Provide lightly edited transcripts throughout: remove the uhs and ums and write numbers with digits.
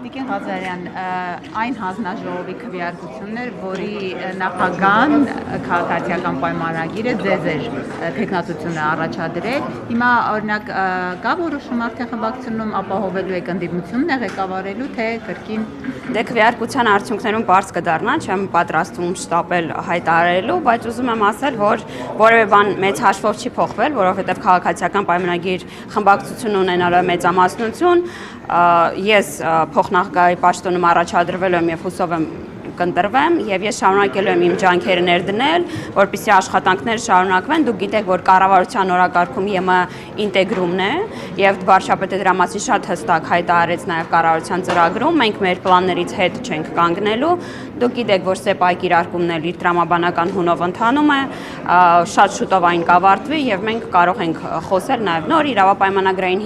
Տիկին Ղազարյան, այն հանձնաժողովի քվեարկությունն էր, որի նախագահան քաղաքացիական պայմանագիրը ձեզ էր թեկնածությունը առաջադրել։ Հիմա օրինակ կա որոշում արդեն խմբակցությունում ապահովելու եք ընդդիմությունն է ղեկավարելու, թե կրկին Դե քվեարկության արդյունքներում բարձ կդառնա, չեմ պատրաստվում շտապել հայտարարելու, բայց ուզում եմ ասել, որ որևէ բան մեծ հաշվով չի փոխվել, որովհետև քաղաքացիական պայմանագիր խմբակցություն ունենալը մեծամասնություն, ես փոխնախագահի պաշտոնում առաջադրվել եմ եւ հուսով եմ կընտրվեմ եւ ես շարունակելու եմ իմ ջանքերը ներդնել, որպեսզի աշխատանքները շարունակվեն։ Դուք գիտեք, որ կառավարության օրակարգում ԵՄ ինտեգրումն է եւ վարչապետը դրա մասին շատ հստակ հայտարարեց նաեւ կառավարության ծրագրում։ Մենք մեր պլաններից հետ չենք կանգնելու։ Դուք գիտեք, որ ՍԵՊԱ կիրարկումն էլ իր տրամաբանական հունով ընթանում է, շատ շուտով այն կավարտվի եւ մենք կարող ենք խոսել նաեւ նոր իրավապայմանագրային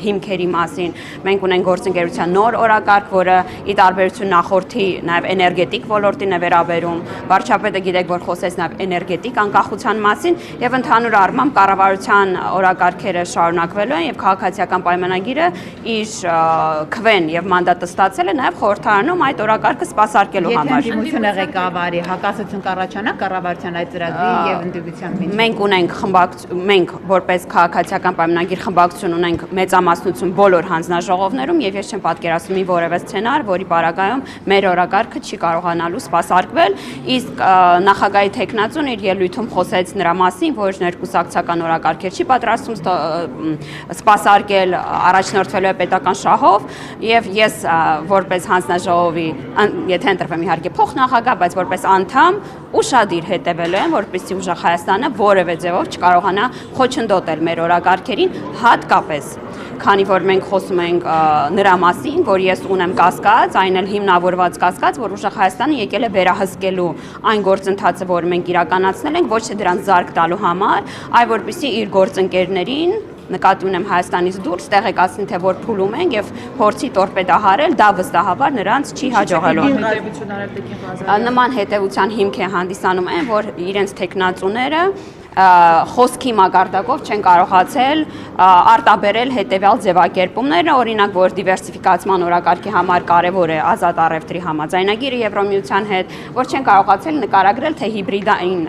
հիմքերի մասին։ Մենք ունենք գործընկերության նոր օրակարգ, որը ի տարբերություն նախորդի նաեւ էներգետիկ ոլորտին է վերաբերում։ Վարչապետը գիտեք, որ խոսեց նաեւ էներգետիկ անկախության մասին եւ ընդհանուր առմամբ կառավարության օրակարգերը շարունակվելու են եւ քաղաքացիական պայմանագիրը իր քվեն եւ մանդատը ստացել է նաեւ խորհրդարանում այդ օրակարգը սպասարկելու համար։ Ընդդիմությունը ղեկավարի հակասություն կառաջանա կառավարության այդ ծրագրի եւ ընդդիմության միջեւ։ Մենք ունենք մենք որպես քաղաքացիական պայմանագիր խմբակցություն ունենք մեծամասնություն բոլոր հանձնաժողովներում եւ ես չեմ պատկերացնում մի որևէ սցենար, որի պարագայում մեր օրակարգը չի կարողանալու սպասարկվել, իսկ նախագահի տեխնացուն իր ելույթում խոսեց նրա մասին, որ ներկուսակցական օրակարգեր չի պատրաստում սպասարկել, առաջնորդվելու է պետական շահով եւ ես որպես հանձնաժողովի, եթե ընտրվեմ իհարկե փոխնախագահ, բայց որպես անդամ ուշադիր հետևելու եմ, որպեսզի ուժեղ Հայաստանը որևէ ձևով չկարողանա խոչընդոտել մեր օրակարգերին, հատկապես քանի որ մենք խոսում ենք նրա մասին, որ ես ունեմ կասկած, այն էլ հիմնավորված կասկած, որ ուժեղ Հայաստանը եկել է վերահսկելու այն գործընթացը, որ մենք իրականացնել ենք, ոչ թե դրան զարկ տալու համար, այլ որպեսզի իր գործընկերներին նկատի ունեմ Հայաստանից դուրս տեղեկացնի, թե որ փուլում ենք եւ փորձի տորպեդահարել, դա վստահաբար նրանց չի հաջողելու։ Նման հետեւության հիմք է հանդիսանում այն, որ իրենց տեխնացուները խոսքի մակարդակով չեն կարողացել արտաբերել հետևյալ ձևակերպումները, օրինակ, որ դիվերսիֆիկացման օրակարգի համար կարևոր է ազատ առևտրի համաձայնագիրը Եվրամիության հետ, որ չեն կարողացել նկարագրել, թե հիբրիդային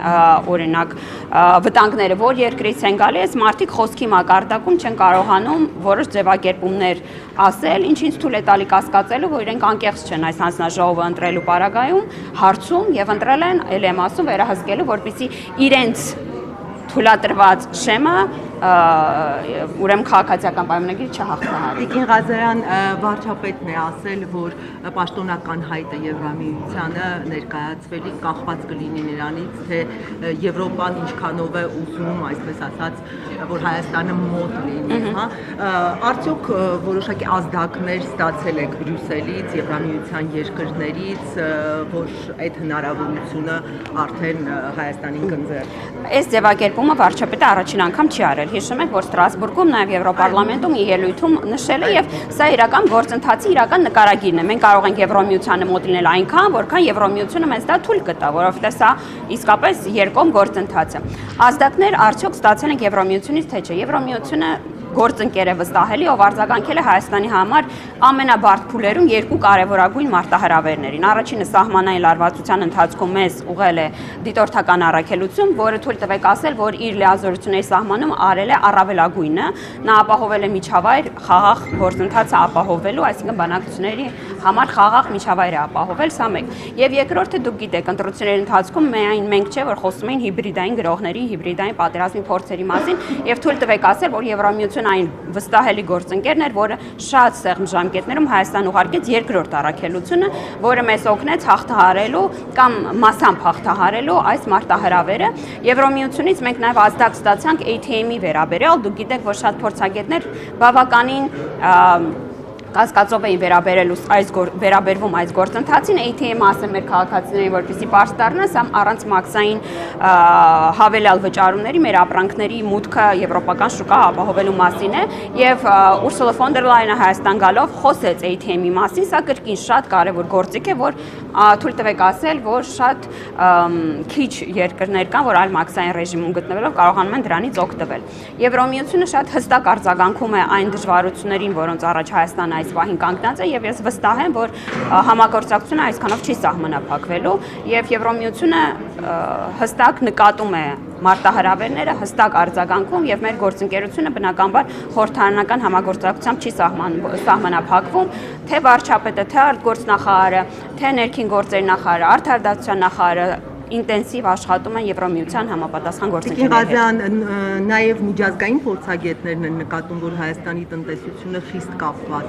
օրինակ վտանգները որ երկրից են գալիս, մարդիկ խոսքի մակարդակում չեն կարողանում որոշ ձևակերպումներ ասել, ինչին թույլ է տալի կասկածելու, որ իրենք անկեղծ չեն այս հանձնաժողովը ընտրելու պարագայում, հարցում եւ ընտրել են, ել եմ ասում, վերահսկելու, որպեսզի իրենց թույլատրված շեմը ուրեմն քաղաքացիական պայմանագիրը չհաղթահարի։ Տիկին Ղազարյան, վարչապետն է ասել, որ պաշտոնական հայտը Եվրամիությանը ներկայացվելիս կախված կլինի նրանից, թե Եվրոպան ինչքանով է ուզում, այսպես ասած, որ Հայաստանը մոտ լինի, հա։ Արդյոք որոշակի ազդակներ ստացել եք Բրյուսելից, Եվրամիության երկրներից, որ այդ հնարավորությունը արդեն Հայաստանին կընձեռ։ Այս ձևակերպումը վարչապետը առաջին անգամ չի արել։ Հիշում եք, որ Ստրասբուրգում նաև Եվրոպարլամենտում իր ելույթում նշել է եւ սա իրական գործընթացի իրական նկարագիրն է։ Մենք կարող ենք Եվրոմիությանը մոտ լինել այնքան, որքան Եվրոմիությունը մեզ դա թույլ կտա, որովհետեւ սա իսկապես երկկողմ գործընթաց է։ Ազդակներ արդյոք ստացել ենք Եվրոմիությունից, թե չէ։ Եվրոմիությունը գործընկեր է վստահելի, ով արձագանքել է Հայաստանի համար ամենաբարդ փուլերում երկու կարևորագույն մարտահրավերներին։ Առաջինը սահմանային լարվածության ընթացքում մեզ ուղղել է դիտորդական առաքելություն, որը թույլ տվեք ասել, որ իր լիազորությունների սահմանում արել է առավելագույնը, նա ապահովել է միջավայր խաղաղ գործընթացը ապահովելու, այսինքն բանակցությունների համար խաղաղ միջավայր է ապահովել, սա մեկ։ Եվ երկրորդը դուք գիտեք, ընտրությունների ընթացքում միայն մենք չէ, որ խոսում էին հիբրիդային գրողների, հիբրիդային պատերազմի փորձերի մասին, եւ թույլ տվեք ասել, որ Եվրամիությունը այն վստահելի գործընկերն էր, որը շատ սեղմ ժամկետներում Հայաստան ուղարկեց երկրորդ առաքելությունը, որը մեզ օգնեց հաղթահարելու կամ մասամբ հաղթահարելու այս մարտահրավերը։ Եվրամիությունից մենք նաև ազդակ ստացանք ATM-ի վերաբերյալ, դուք գիտեք, որ շատ փորձագետներ բավականին կասկածով էին վերաբերվում այս գործընթացին, ATM-ը ասել մեր քաղաքացիներին, որպեսզի պարզ դառնա, սա առանց մաքսային հավելյալ վճարումների մեր ապրանքների մուտքը եվրոպական շուկա ապահովելու մասին է, եւ Ուրսուլա ֆոն դեր Լայենը Հայաստան գալով խոսեց ATM-ի մասին, սա կրկին շատ կարևոր գործիք է, որ թույլ տվեք ասել, որ շատ քիչ երկրներ կան, որ այլ մաքսային ռեժիմում գտնվելով կարողանում են դրանից օգտվել։ Եվրոմիությունը շատ հստակ արձագանքում է այն դժվարություններին, որոնց առաջ Հայաստանը այս պահին կանգնած է եւ ես վստահ եմ, որ համագործակցությունը այսքանով չի սահմանափակվելու եւ Եվրոմիությունը հստակ նկատում է մարտահրավերները, հստակ արձագանքում եւ մեր գործընկերությունը բնականաբար խորհրդարանական համագործակցությամբ չի սահմանափակվում, թե վարչապետը, թե արտգործնախարարը, թե ներքին գործերի նախարարը, արդարադատության նախարարը ինտենսիվ աշխատում են Եվրոմիության համապատասխան գործընկերների հետ։ Նաև միջազգային փորձագետներն են նկատում, որ Հայաստանի տնտեսությունը խիստ կապված